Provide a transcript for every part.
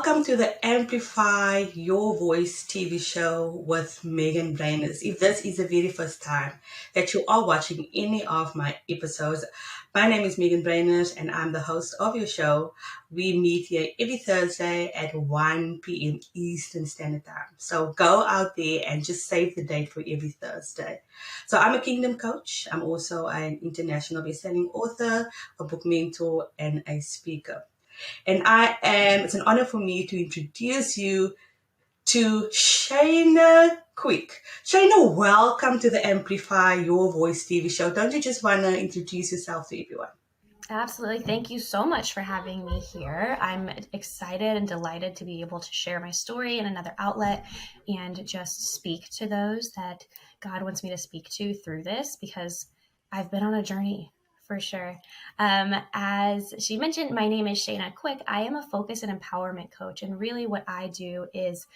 Welcome to the Amplify Your Voice TV show with Megan Brainers. If this is the very first time that you are watching any of my episodes, my name is Megan Brainers and I'm the host of your show. We meet here every Thursday at 1 p.m. Eastern Standard Time. So go out there and just save the date for every Thursday. So I'm a Kingdom coach. I'm also an international best-selling author, a book mentor, and a speaker. And it's an honor for me to introduce you to Shaina Quick. Shaina, welcome to the Amplify Your Voice TV show. Don't you just want to introduce yourself to everyone? Absolutely. Thank you so much for having me here. I'm excited and delighted to be able to share my story in another outlet and just speak to those that God wants me to speak to through this, because I've been on a journey for sure. As she mentioned, my name is Shaina Quick. I am a focus and empowerment coach. And really what I do is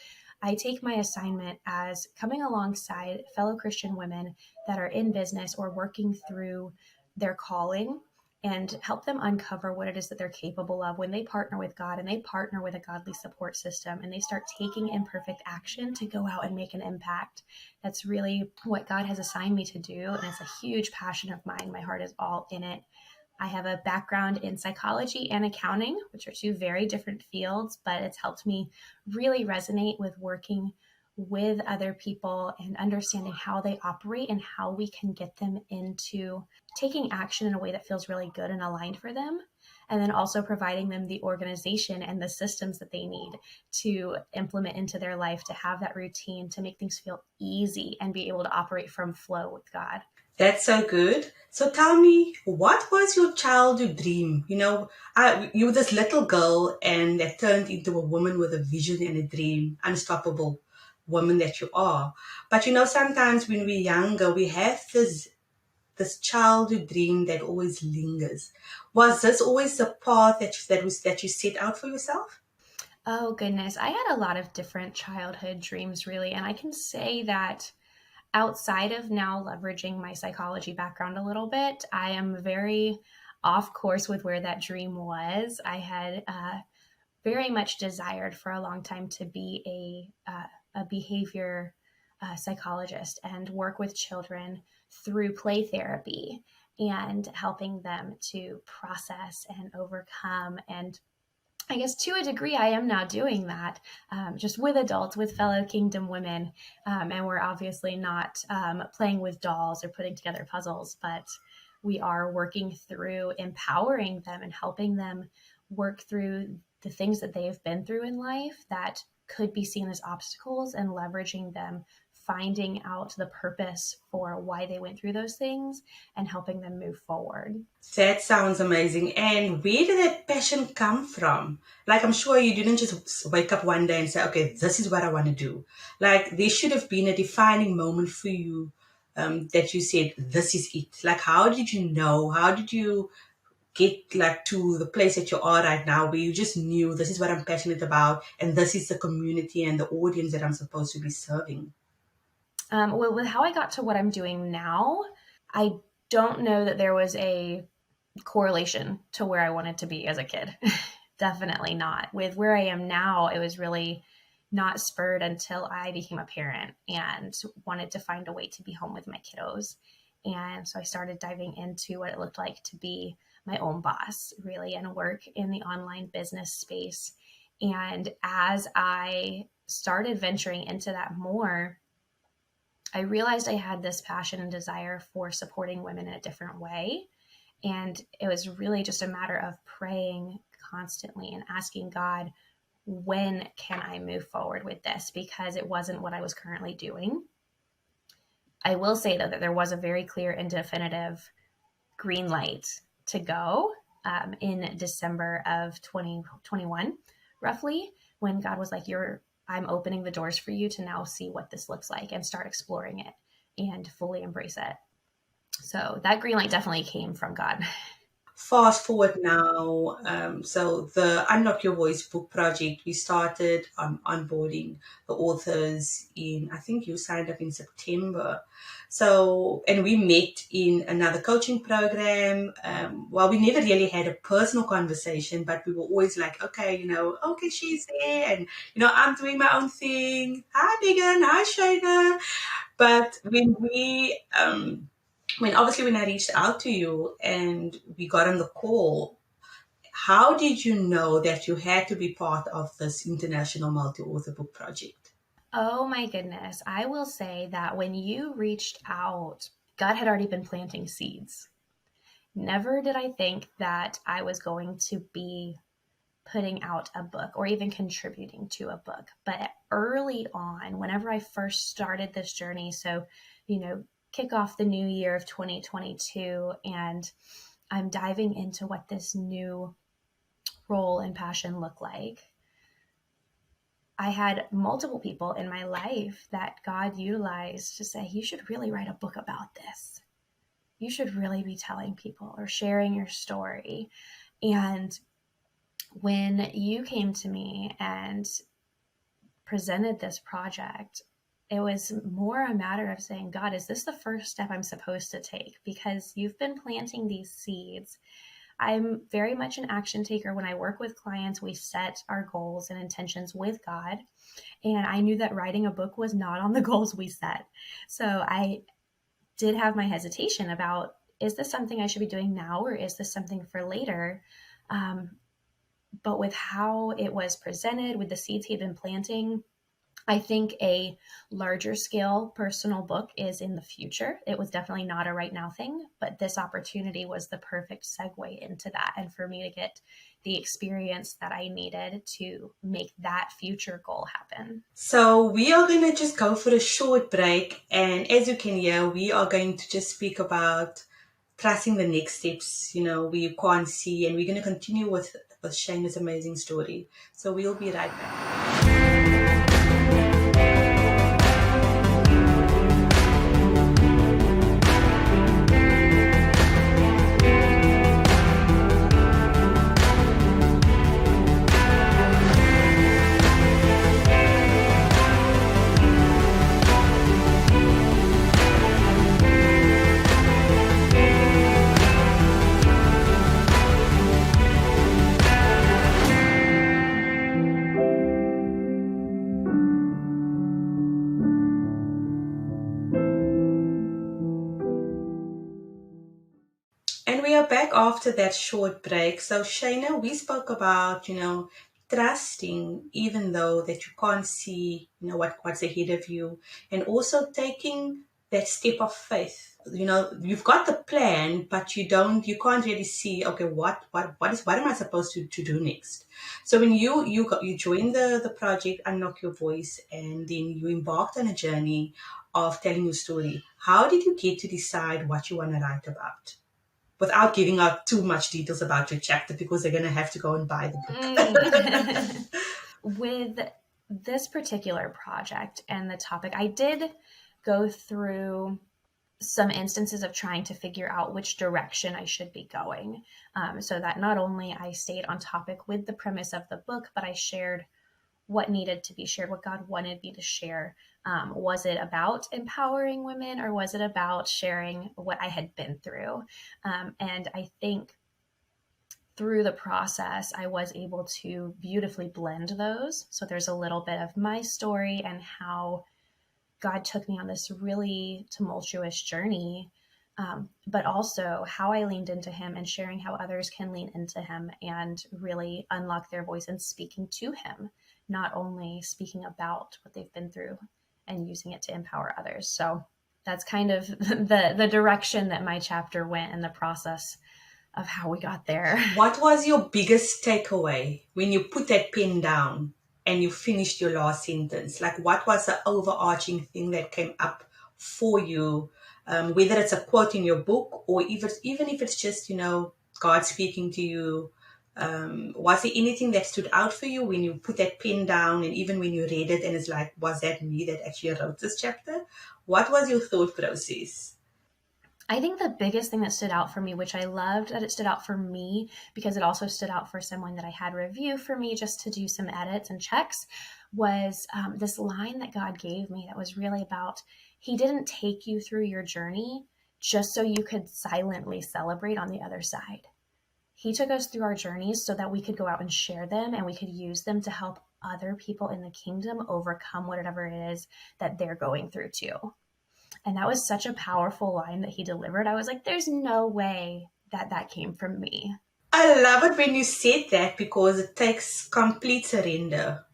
I take my assignment as coming alongside fellow Christian women that are in business or working through their calling and help them uncover what it is that they're capable of when they partner with God and they partner with a godly support system and they start taking imperfect action to go out and make an impact. That's really what God has assigned me to do. And it's a huge passion of mine. My heart is all in it. I have a background in psychology and accounting, which are two very different fields, but it's helped me really resonate with working with other people and understanding how they operate and how we can get them into taking action in a way that feels really good and aligned for them. And then also providing them the organization and the systems that they need to implement into their life, to have that routine, to make things feel easy and be able to operate from flow with God. That's so good. So tell me, what was your childhood dream? You were this little girl and that turned into a woman with a vision and a dream, unstoppable woman that you are. But sometimes when we're younger, we have this childhood dream that always lingers. Was this always the path that you set out for yourself? Oh, goodness. I had a lot of different childhood dreams, really. And I can say that outside of now leveraging my psychology background a little bit, I am very off course with where that dream was. I had very much desired for a long time to be a behavior psychologist and work with children through play therapy and helping them to process and overcome. And I guess to a degree, I am now doing that, just with adults, with fellow Kingdom women. And we're obviously not playing with dolls or putting together puzzles, but we are working through empowering them and helping them work through the things that they've been through in life that could be seen as obstacles, and leveraging them, finding out the purpose for why they went through those things and helping them move forward. That sounds amazing. And where did that passion come from? Like, I'm sure you didn't just wake up one day and say, okay, this is what I want to do. Like, there should have been a defining moment for you that you said, this is it. Like, how did you know? How did you get like to the place that you are right now, where you just knew this is what I'm passionate about and this is the community and the audience that I'm supposed to be serving? Well, with how I got to what I'm doing now, I don't know that there was a correlation to where I wanted to be as a kid. Definitely not. With where I am now, it was really not spurred until I became a parent and wanted to find a way to be home with my kiddos. And so I started diving into what it looked like to be my own boss, really, and work in the online business space. And as I started venturing into that more, I realized I had this passion and desire for supporting women in a different way. And it was really just a matter of praying constantly and asking God, when can I move forward with this? Because it wasn't what I was currently doing. I will say, though, that there was a very clear and definitive green light to go in December of 2021, roughly, when God was like, I'm opening the doors for you to now see what this looks like and start exploring it and fully embrace it. So that green light definitely came from God. fast forward now, so the Unlock Your Voice book project, we started onboarding the authors in, I think you signed up in September. So, and we met in another coaching program. Well, we never really had a personal conversation, but we were always like, okay, okay, she's there, and I'm doing my own thing. Hi, Megan. Hi, Shaina. But when obviously when I reached out to you and we got on the call, how did you know that you had to be part of this international multi-author book project? Oh my goodness. I will say that when you reached out, God had already been planting seeds. Never did I think that I was going to be putting out a book or even contributing to a book. But early on, whenever I first started this journey, so, kick off the new year of 2022, and I'm diving into what this new role and passion look like. I had multiple people in my life that God utilized to say, you should really write a book about this. You should really be telling people or sharing your story. And when you came to me and presented this project, it was more a matter of saying, God, is this the first step I'm supposed to take? Because you've been planting these seeds. I'm very much an action taker. When I work with clients, we set our goals and intentions with God. And I knew that writing a book was not on the goals we set. So I did have my hesitation about, is this something I should be doing now, or is this something for later? But with how it was presented, with the seeds he had been planting, I think a larger scale personal book is in the future. It was definitely not a right now thing, but this opportunity was the perfect segue into that. And for me to get the experience that I needed to make that future goal happen. So we are going to just go for a short break. And as you can hear, we are going to just speak about trusting the next steps, we can't see. And we're going to continue with Shaina's amazing story. So we'll be right back. And we are back after that short break. So Shaina, we spoke about, trusting even though that you can't see, what's ahead of you, and also taking that step of faith. You've got the plan, but you can't really see, okay, what am I supposed to do next? So when you joined the project Unlock Your Voice, and then you embarked on a journey of telling your story, how did you get to decide what you want to write about? Without giving out too much details about your chapter, because they're going to have to go and buy the book. With this particular project and the topic, I did go through some instances of trying to figure out which direction I should be going, so that not only I stayed on topic with the premise of the book, but I shared what needed to be shared, what God wanted me to share. Was it about empowering women, or was it about sharing what I had been through? And I think through the process, I was able to beautifully blend those. So there's a little bit of my story and how God took me on this really tumultuous journey, but also how I leaned into him, and sharing how others can lean into him and really unlock their voice and speaking to him, not only speaking about what they've been through and using it to empower others. So that's kind of the direction that my chapter went in the process of how we got there. What was your biggest takeaway when you put that pen down and you finished your last sentence? Like, what was the overarching thing that came up for you? Whether it's a quote in your book, or even if it's just, God speaking to you. Was there anything that stood out for you when you put that pen down, and even when you read it and it's like, was that me that actually wrote this chapter? What was your thought process? I think the biggest thing that stood out for me, which I loved that it stood out for me because it also stood out for someone that I had review for me just to do some edits and checks, was this line that God gave me that was really about He didn't take you through your journey just so you could silently celebrate on the other side. He took us through our journeys so that we could go out and share them and we could use them to help other people in the kingdom overcome whatever it is that they're going through too. And that was such a powerful line that he delivered. I was like, there's no way that that came from me. I love it when you said that because it takes complete surrender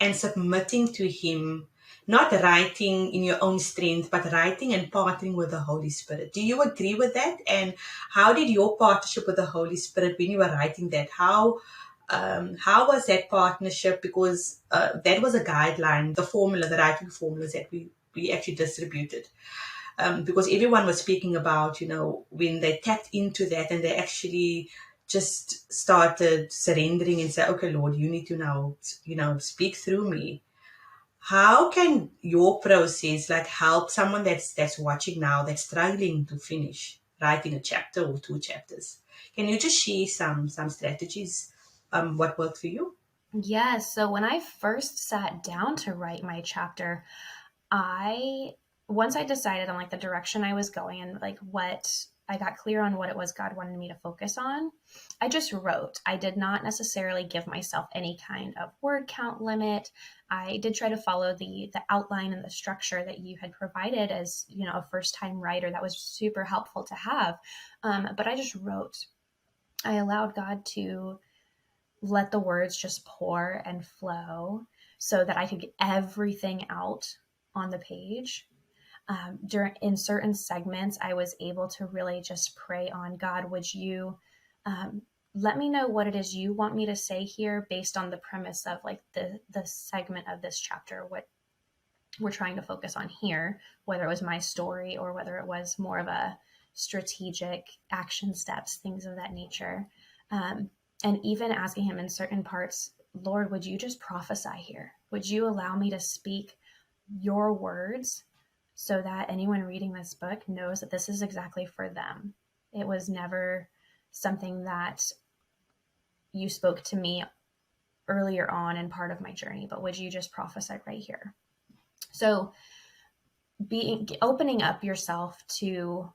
and submitting to Him, not writing in your own strength, but writing and partnering with the Holy Spirit. Do you agree with that? And how did your partnership with the Holy Spirit when you were writing that? How was that partnership? Because that was a guideline, the formula, the writing formulas that we actually distributed. Because everyone was speaking about, when they tapped into that and they actually just started surrendering and say, okay, Lord, you need to now, speak through me. How can your process help someone that's watching now that's struggling to finish writing a chapter or two chapters? Can you just share some strategies, what worked for you? Yes. So when I first sat down to write my chapter, I once I decided on like the direction I was going and like what I got clear on what it was God wanted me to focus on, I just wrote. I did not necessarily give myself any kind of word count limit. I did try to follow the outline and the structure that you had provided as, a first time writer. That was super helpful to have. But I just wrote. I allowed God to let the words just pour and flow so that I could get everything out on the page. In certain segments, I was able to really just pray on God, would you um, let me know what it is you want me to say here based on the premise of like the segment of this chapter, what we're trying to focus on here, whether it was my story or whether it was more of a strategic action steps, things of that nature. And even asking him in certain parts, Lord, would you just prophesy here? Would you allow me to speak your words so that anyone reading this book knows that this is exactly for them? It was never something that you spoke to me earlier on in part of my journey, but would you just prophesy right here? So opening up yourself to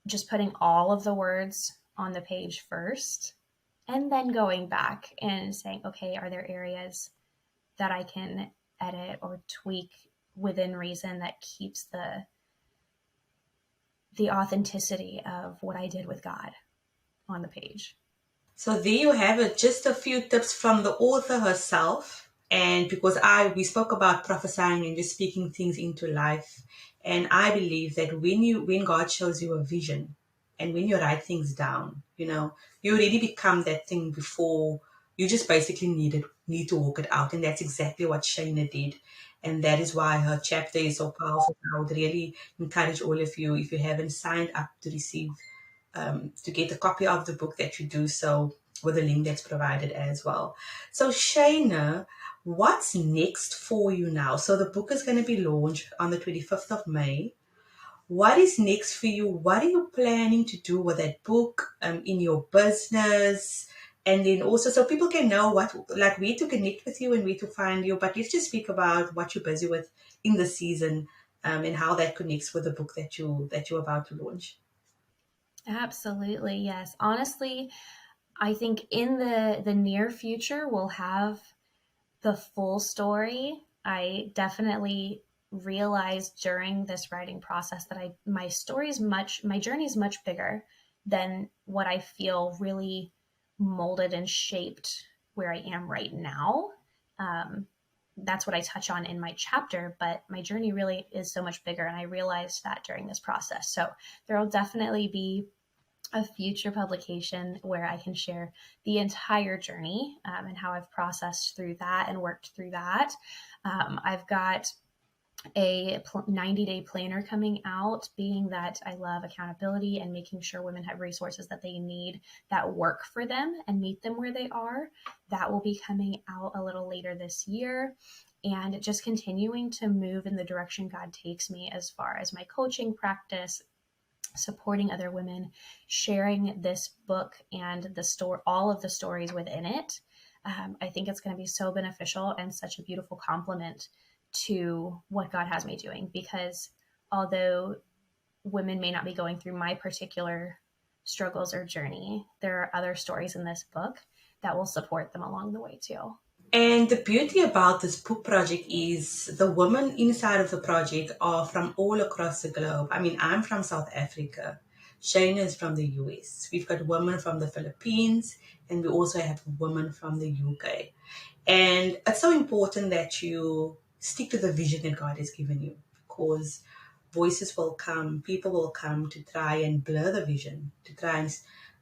just putting all of the words on the page first and then going back and saying, okay, are there areas that I can edit or tweak within reason that keeps the authenticity of what I did with God on the page? So there you have it, just a few tips from the author herself. And because we spoke about prophesying and just speaking things into life. And I believe that when God shows you a vision and when you write things down, you already become that thing before you just basically need to walk it out. And that's exactly what Shaina did. And that is why her chapter is so powerful. I would really encourage all of you, if you haven't signed up to receive to get a copy of the book, that you do so with a link that's provided as well. So Shaina, what's next for you now? So the book is going to be launched on the 25th of May. What is next for you? What are you planning to do with that book in your business? And then also, so people can know where to connect with you and where to find you. But let's just speak about what you're busy with in the season, and how that connects with the book that you're about to launch. Absolutely, yes. Honestly, I think in the near future we'll have the full story. I definitely realized during this writing process that my journey is much bigger than what I feel really molded and shaped where I am right now. Um, that's what I touch on in my chapter, but my journey really is so much bigger. And I realized that during this process. So there will definitely be a future publication where I can share the entire journey and how I've processed through that and worked through that. I've got a 90-day planner coming out, being that I love accountability and making sure women have resources that they need that work for them and meet them where they are. That will be coming out a little later this year. And just continuing to move in the direction God takes me as far as my coaching practice, supporting other women, sharing this book and the story, all of the stories within it. I think it's going to be so beneficial and such a beautiful complement to what God has me doing, because although women may not be going through my particular struggles or journey, there are other stories in this book that will support them along the way too. And the beauty about this book project is the women inside of the project are from all across the globe. I mean, I'm from South Africa. Shaina is from the US. We've got women from the Philippines, and we also have women from the UK. And it's so important that you stick to the vision that God has given you, because voices will come, people will come to try and blur the vision, to try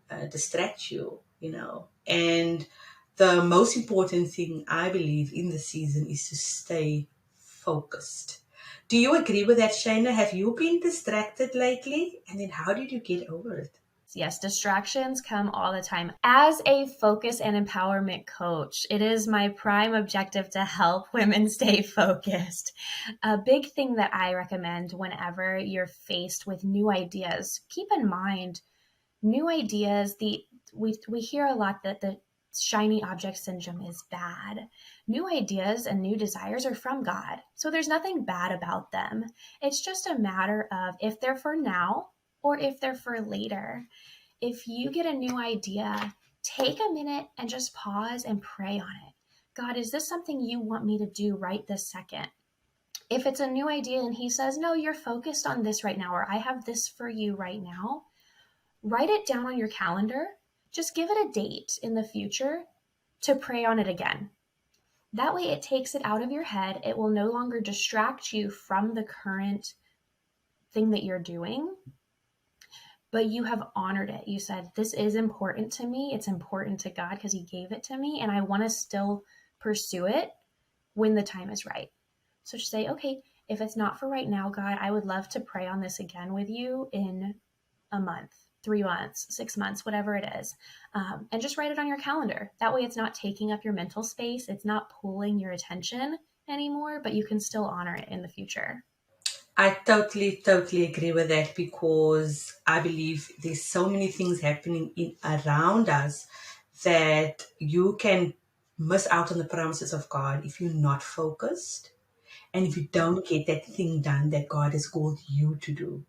and distract you, And the most important thing I believe in the season is to stay focused. Do you agree with that, Shaina? Have you been distracted lately? And then how did you get over it? Yes, distractions come all the time. As a focus and empowerment coach, it is my prime objective to help women stay focused. A big thing that I recommend whenever you're faced with new ideas, keep in mind new ideas, we hear a lot that the shiny object syndrome is bad. New ideas and new desires are from God. So there's nothing bad about them. It's just a matter of if they're for now or if they're for later. If you get a new idea, take a minute and just pause and pray on it. God, is this something you want me to do right this second? If it's a new idea and he says, no, you're focused on this right now, or I have this for you right now, write it down on your calendar. Just give it a date in the future to pray on it again. That way it takes it out of your head. It will no longer distract you from the current thing that you're doing, but you have honored it. You said, this is important to me. It's important to God because he gave it to me, and I want to still pursue it when the time is right. So just say, okay, if it's not for right now, God, I would love to pray on this again with you in a month, 3 months, 6 months, whatever it is. And just write it on your calendar. That way it's not taking up your mental space. It's not pulling your attention anymore, but you can still honor it in the future. I totally, totally agree with that, because I believe there's so many things happening around us that you can miss out on the promises of God if you're not focused and if you don't get that thing done that God has called you to do.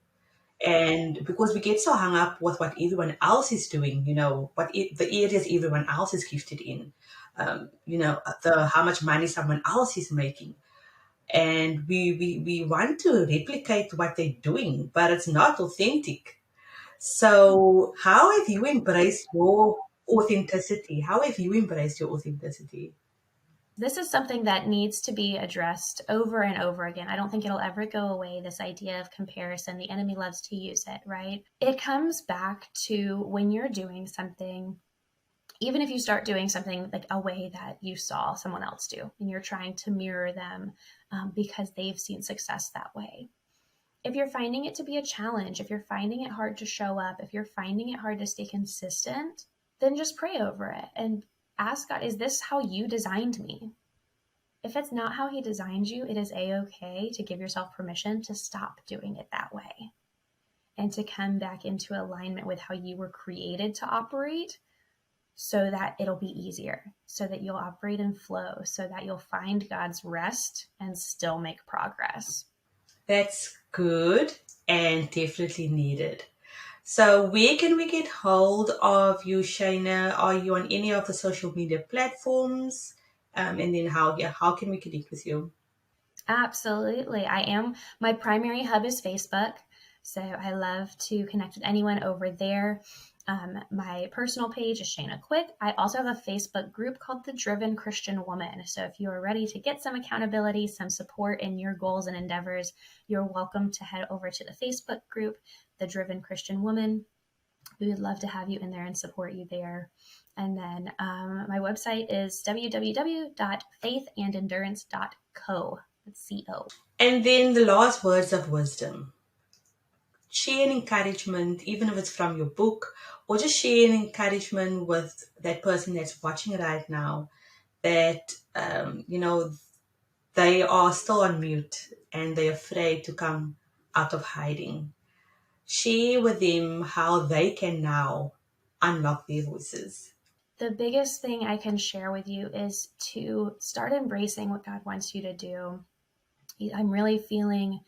And because we get so hung up with what everyone else is doing, the areas everyone else is gifted in, the how much money someone else is making, and we want to replicate what they're doing, but it's not authentic. So how have you embraced your authenticity? How have you embraced your authenticity? This is something that needs to be addressed over and over again. I don't think it'll ever go away, this idea of comparison. The enemy loves to use it, right? It comes back to when you're doing something, even if you start doing something like a way that you saw someone else do, and you're trying to mirror them because they've seen success that way. If you're finding it to be a challenge, if you're finding it hard to show up, if you're finding it hard to stay consistent, then just pray over it and ask God, is this how you designed me? If it's not how he designed you, it is a-okay to give yourself permission to stop doing it that way and to come back into alignment with how you were created to operate, so that it'll be easier, so that you'll operate in flow, so that you'll find God's rest and still make progress. That's good and definitely needed. So where can we get hold of you, Shaina? Are you on any of the social media platforms? And then how can we connect with you? Absolutely. I am. My primary hub is Facebook. So I love to connect with anyone over there. My personal page is Shaina Quick. I also have a Facebook group called The Driven Christian Woman. So if you are ready to get some accountability, some support in your goals and endeavors, you're welcome to head over to the Facebook group, The Driven Christian Woman. We would love to have you in there and support you there. And then my website is www.faithandendurance.co. That's C-O. And then the last words of wisdom. Share an encouragement, even if it's from your book, or just share an encouragement with that person that's watching right now, that, they are still on mute and they're afraid to come out of hiding. share with them how they can now unlock their voices. The biggest thing I can share with you is to start embracing what God wants you to do. I'm really feeling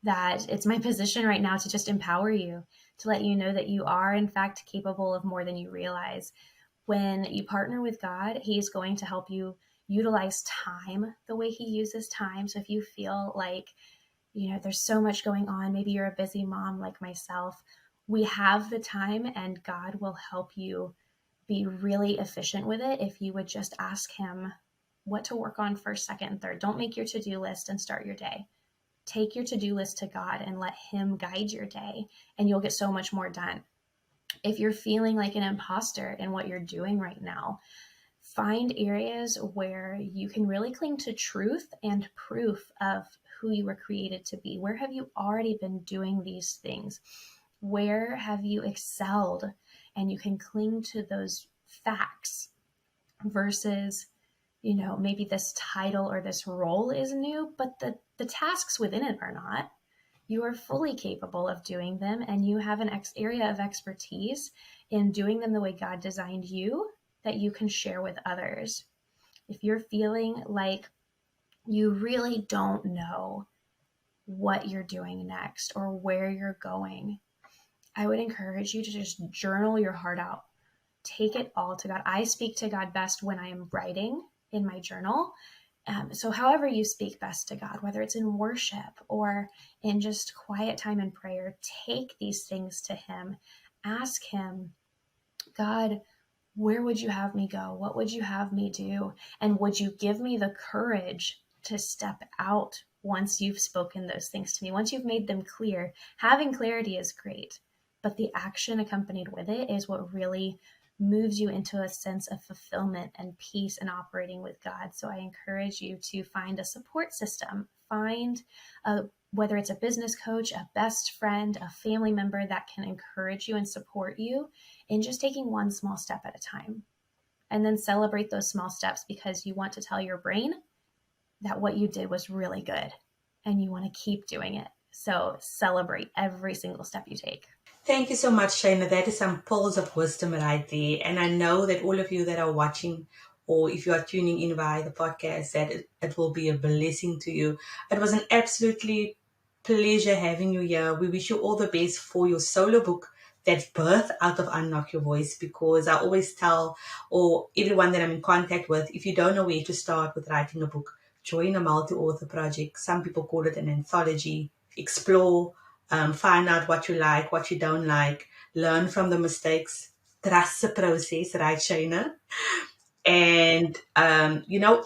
that it's my position right now to just empower you, to let you know that you are, in fact, capable of more than you realize. When you partner with God, He's going to help you utilize time the way He uses time. So if you feel like, there's so much going on, maybe you're a busy mom like myself, we have the time and God will help you be really efficient with it if you would just ask Him what to work on first, second, and third. Don't make your to-do list and start your day. Take your to-do list to God and let Him guide your day, and you'll get so much more done. If you're feeling like an imposter in what you're doing right now, find areas where you can really cling to truth and proof of who you were created to be. Where have you already been doing these things? Where have you excelled? And you can cling to those facts versus, maybe this title or this role is new, but the tasks within it are not. You are fully capable of doing them, and you have an area of expertise in doing them the way God designed you that you can share with others. If you're feeling like you really don't know what you're doing next or where you're going, I would encourage you to just journal your heart out. Take it all to God. I speak to God best when I am writing in my journal. So however you speak best to God, whether it's in worship or in just quiet time and prayer, take these things to Him. Ask Him, God, where would you have me go? What would you have me do? And would you give me the courage to step out once you've spoken those things to me? Once you've made them clear, having clarity is great, but the action accompanied with it is what really moves you into a sense of fulfillment and peace and operating with God. So I encourage you to find a support system. Find whether it's a business coach, a best friend, a family member that can encourage you and support you in just taking one small step at a time. And then celebrate those small steps, because you want to tell your brain that what you did was really good and you want to keep doing it. So celebrate every single step you take. Thank you so much, Shaina. That is some pearls of wisdom right there. And I know that all of you that are watching, or if you are tuning in via the podcast, that it will be a blessing to you. It was an absolutely pleasure having you here. We wish you all the best for your solo book that's birthed out of Unlock Your Voice, because I always tell, or everyone that I'm in contact with, if you don't know where to start with writing a book, join a multi-author project. Some people call it an anthology. Explore. Find out what you like, what you don't like, learn from the mistakes, trust the process, right, Shaina? And,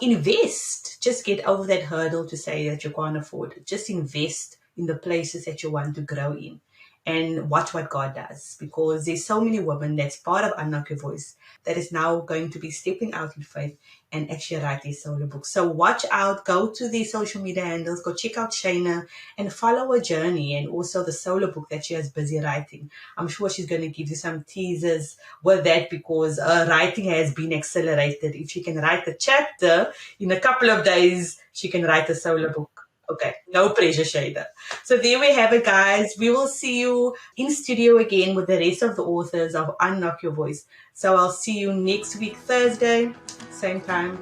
invest. Just get over that hurdle to say that you can't afford it. Just invest in the places that you want to grow in and watch what God does, because there's so many women that's part of Unlock Your Voice that is now going to be stepping out in faith and actually write these solo books. So watch out, go to the social media handles, go check out Shaina and follow her journey, and also the solo book that she is busy writing. I'm sure she's going to give you some teasers with that, because her writing has been accelerated. If she can write a chapter in a couple of days, she can write a solo book. Okay, no pressure, Shaina. So there we have it, guys. We will see you in studio again with the rest of the authors of Unlock Your Voice. So I'll see you next week, Thursday, same time,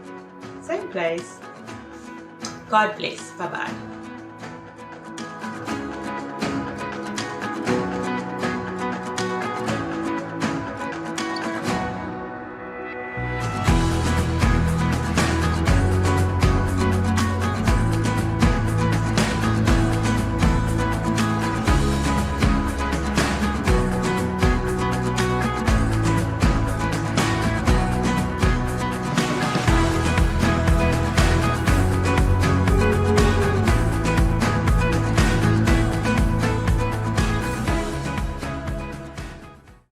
same place. God bless. Bye-bye.